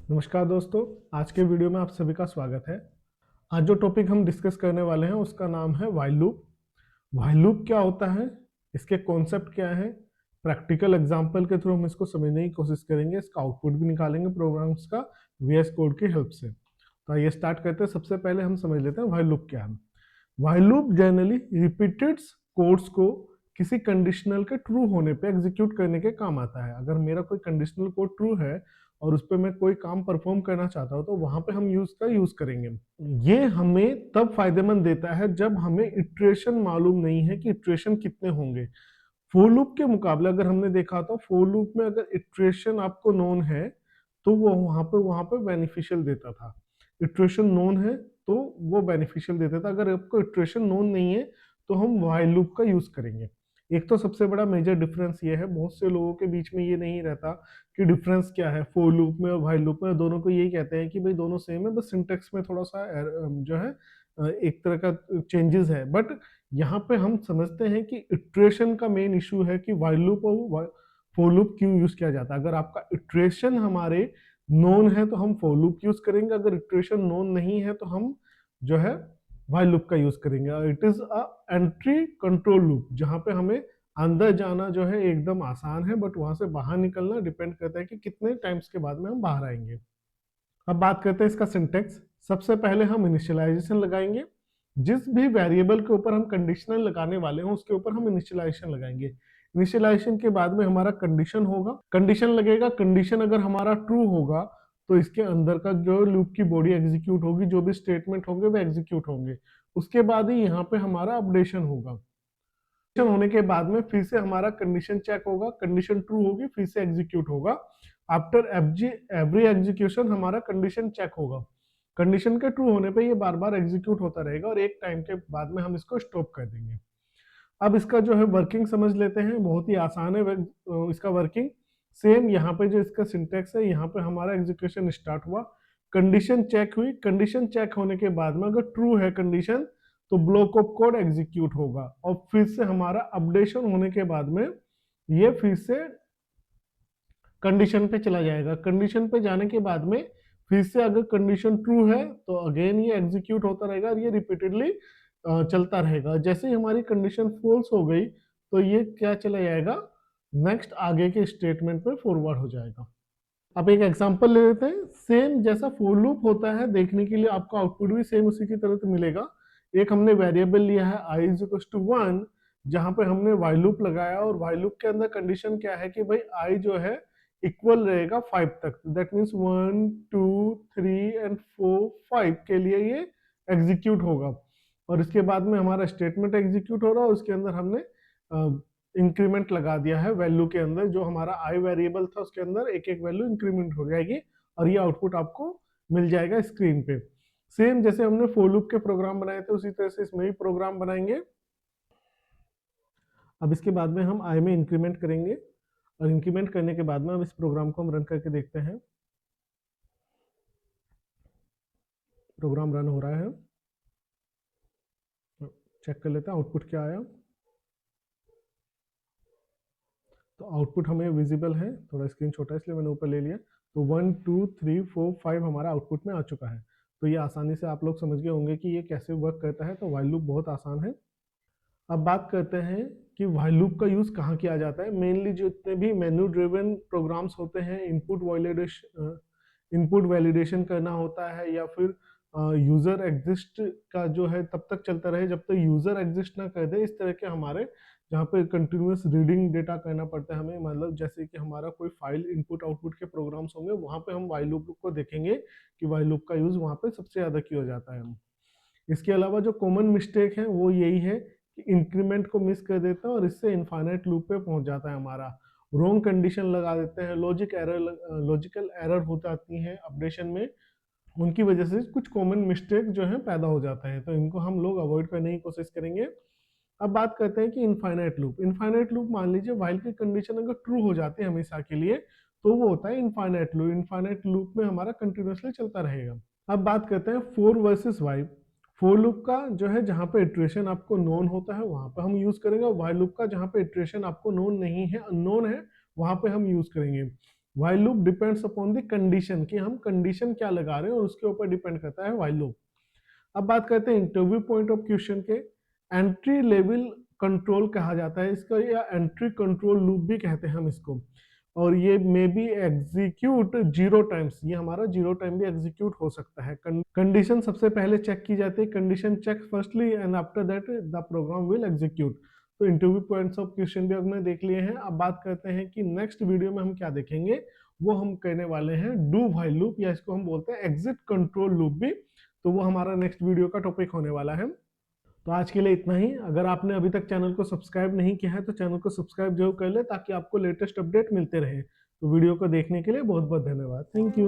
नमस्कार दोस्तों, आज के वीडियो में आप सभी का स्वागत है। आज जो टॉपिक हम डिस्कस करने वाले हैं उसका नाम है व्हाइल लूप। व्हाइल लूप क्या होता है, इसके कॉन्सेप्ट क्या है, प्रैक्टिकल एग्जांपल के थ्रू हम इसको समझने की कोशिश करेंगे, इसका आउटपुट भी निकालेंगे प्रोग्राम्स का वीएस कोड की हेल्प से। तो आइए स्टार्ट करते हैं। सबसे पहले हम समझ लेते हैं व्हाइल लूप क्या है। While loop generally repeated codes को किसी कंडीशनल के ट्रू होने पे एग्जीक्यूट करने के काम आता है। अगर मेरा कोई कंडीशनल कोड ट्रू है और उस पर मैं कोई काम परफॉर्म करना चाहता हूँ तो वहां पे हम यूज करेंगे। ये हमें तब फायदेमंद देता है जब हमें इटरेशन मालूम नहीं है कि इटरेशन कितने होंगे। फोर लूप के मुकाबले अगर हमने देखा तो फोर लूप में अगर इटरेशन आपको नोन है तो वो वहां पे बेनिफिशियल देता था। इटरेशन नोन है तो वो बेनिफिशियल देता था। अगर आपको इटरेशन नोन नहीं है तो हम व्हाइल लूप का यूज करेंगे। एक तो सबसे बड़ा मेजर डिफरेंस ये है, बहुत से लोगों के बीच में ये नहीं रहता कि डिफरेंस क्या है फोर लूप में और व्हाइल लूप में। दोनों को यही कहते हैं कि भाई दोनों सेम है, बस सिंटेक्स में थोड़ा सा जो है एक तरह का चेंजेस है। बट यहाँ पे हम समझते हैं कि इटरेशन का मेन इशू है कि व्हाइल लूप और फोर लूप क्यों यूज किया जाता है। अगर आपका इटरेशन हमारे नोन है तो हम फोर लूप यूज करेंगे, अगर इटरेशन नोन नहीं है तो हम जो है व्हाइल लूप का यूज करेंगे। It is a entry control loop जहां पे हमें अंदर जाना जो है एकदम आसान है, बट वहां से बाहर निकलना डिपेंड करता है कि कितने टाइम्स के बाद में हम बाहर आएंगे। अब बात करते हैं इसका सिंटेक्स। सबसे पहले हम इनिशियलाइजेशन लगाएंगे। जिस भी वेरिएबल के ऊपर हम कंडीशनल लगाने वाले हैं उसके ऊपर हम इनिशियलाइजेशन लगाएंगे। इनिशियलाइजेशन के बाद में हमारा कंडीशन होगा, कंडीशन लगेगा। कंडीशन अगर हमारा ट्रू होगा तो इसके अंदर का जो लूप की बॉडी एग्जीक्यूट होगी, जो भी स्टेटमेंट होंगे वो एग्जीक्यूट होंगे। उसके बाद ही यहाँ पे हमारा अपडेशन होगा। होने के बाद में फिर से हमारा कंडीशन चेक होगा, कंडीशन ट्रू होगी फिर से एग्जीक्यूट होगा। आफ्टर एवरी एग्जीक्यूशन हमारा कंडीशन चेक होगा। कंडीशन के ट्रू होने पे ये बार बार एग्जीक्यूट होता रहेगा और एक टाइम के बाद में हम इसको स्टॉप कर देंगे। अब इसका जो है वर्किंग समझ लेते हैं, बहुत ही आसान है इसका वर्किंग। सेम यहाँ पे जो इसका सिंटेक्स है, यहाँ पे हमारा एग्जीक्यूशन स्टार्ट हुआ, कंडीशन चेक हुई, कंडीशन चेक होने के बाद में अगर ट्रू है कंडीशन तो ब्लॉक ऑफ कोड एग्जीक्यूट होगा और फिर से हमारा अपडेशन होने के बाद में ये फिर से कंडीशन पे चला जाएगा। कंडीशन पे जाने के बाद में फिर से अगर कंडीशन ट्रू है तो अगेन ये एग्जीक्यूट होता रहेगा और ये रिपीटेडली चलता रहेगा। जैसे ही हमारी कंडीशन फॉल्स हो गई तो ये क्या चला जाएगा, नेक्स्ट आगे के स्टेटमेंट में फॉरवर्ड हो जाएगा। अब एक एग्जांपल ले लेते हैं। सेम जैसा फॉर लूप होता है देखने के लिए आपको आउटपुट भी सेम उसी की तरह से मिलेगा। एक हमने वेरिएबल लिया है i इज इक्वल टू 1, जहां पे हमने while लूप लगाया और while लूप के अंदर कंडीशन क्या है कि भाई i जो है इक्वल रहेगा 5 तक। दैट मीन्स 1 2 3 एंड 4 5 के लिए ये एग्जीक्यूट होगा और इसके बाद में हमारा स्टेटमेंट एग्जीक्यूट हो रहा है। उसके अंदर हमने इंक्रीमेंट लगा दिया है वैल्यू के अंदर। जो हमारा आई वेरिएबल था उसके अंदर एक एक वैल्यू इंक्रीमेंट हो जाएगी और ये आउटपुट आपको मिल जाएगा स्क्रीन पे। सेम जैसे हमने फॉर लूप के प्रोग्राम बनाए थे उसी तरह से इसमें भी प्रोग्राम बनाएंगे। अब इसके बाद में हम आई में इंक्रीमेंट करेंगे और इंक्रीमेंट करने के बाद में अब इस प्रोग्राम को हम रन करके देखते हैं। प्रोग्राम रन हो रहा है, चेक कर लेते हैं आउटपुट क्या आया। तो आउटपुट हमें विजिबल है, थोड़ा स्क्रीन छोटा है इसलिए मैंने ऊपर ले लिया। तो 1 2 3 4 5 हमारा आउटपुट में आ चुका है। तो ये आसानी से आप लोग समझ गए होंगे कि ये कैसे वर्क करता है। तो व्हाइल लूप बहुत आसान है। अब बात करते हैं कि व्हाइल लूप का यूज कहाँ किया जाता है। मेनली जितने भी मेन्यू ड्रिवन प्रोग्राम्स होते हैं, इनपुट वैलिडेशन करना होता है या फिर यूजर एग्जिस्ट का जो है तब तक चलता रहे जब तक यूजर एग्जिस्ट ना कर दे। इस तरह के हमारे जहाँ पे कंटिन्यूस रीडिंग डेटा करना पड़ता है हमें, मतलब जैसे कि हमारा कोई फाइल इनपुट आउटपुट के प्रोग्राम्स होंगे वहाँ पे हम व्हाइल लूप को देखेंगे कि व्हाइल लूप का यूज वहाँ पे सबसे ज्यादा किया जाता है। इसके अलावा जो कॉमन मिस्टेक है वो यही है कि इंक्रीमेंट को मिस कर देते हैं और इससे इनफाइनाइट लूप पे पहुंच जाता है हमारा। रॉन्ग कंडीशन लगा देते हैं, लॉजिकल एरर हो जाती है अपडेशन में। उनकी वजह से कुछ कॉमन मिस्टेक जो है पैदा हो जाता है, तो इनको हम लोग अवॉइड करने की कोशिश करेंगे। अब बात करते हैं कि इनफाइनाइट लूप। इनफाइनाइट लूप मान लीजिए व्हाइल की कंडीशन अगर ट्रू हो जाती है हमेशा के लिए तो वो होता है इनफाइनाइट लूप। इनफाइनाइट लूप में हमारा कंटिन्यूसली चलता रहेगा। अब बात करते हैं four versus while. For loop का जो है जहां पे इटरेशन आपको नोन होता है वहां पे हम यूज करेंगे, और व्हाइल लूप का जहां पे इटरेशन आपको नोन नहीं है, अननोन है, वहां पे हम यूज करेंगे। While loop depends upon the condition, कि हम कंडीशन क्या लगा रहे हैं और उसके ऊपर डिपेंड करता है व्हाइल लूप। अब बात करते हैं इंटरव्यू पॉइंट ऑफ क्वेश्चन के। एंट्री लेवल कंट्रोल कहा जाता है इसका, या एंट्री कंट्रोल लूप भी कहते हैं हम इसको। और ये मे बी एग्जीक्यूट 0 टाइम्स, ये हमारा 0 टाइम भी एग्जीक्यूट हो सकता है। कंडीशन सबसे पहले चेक की जाती है, condition check firstly and after that the program will execute. तो इंटरव्यू पॉइंट्स ऑफ क्वेश्चन भी हमने देख लिए हैं। अब बात करते हैं कि नेक्स्ट वीडियो में हम क्या देखेंगे। वो हम कहने वाले हैं डू व्हाइल लूप, या इसको हम बोलते हैं एग्जिट कंट्रोल लूप भी। तो वो हमारा नेक्स्ट वीडियो का टॉपिक होने वाला है। तो आज के लिए इतना ही। अगर आपने अभी तक चैनल को सब्सक्राइब नहीं किया है तो चैनल को सब्सक्राइब जरूर कर ले, ताकि आपको लेटेस्ट अपडेट मिलते रहे। तो वीडियो को देखने के लिए बहुत बहुत धन्यवाद। Thank you.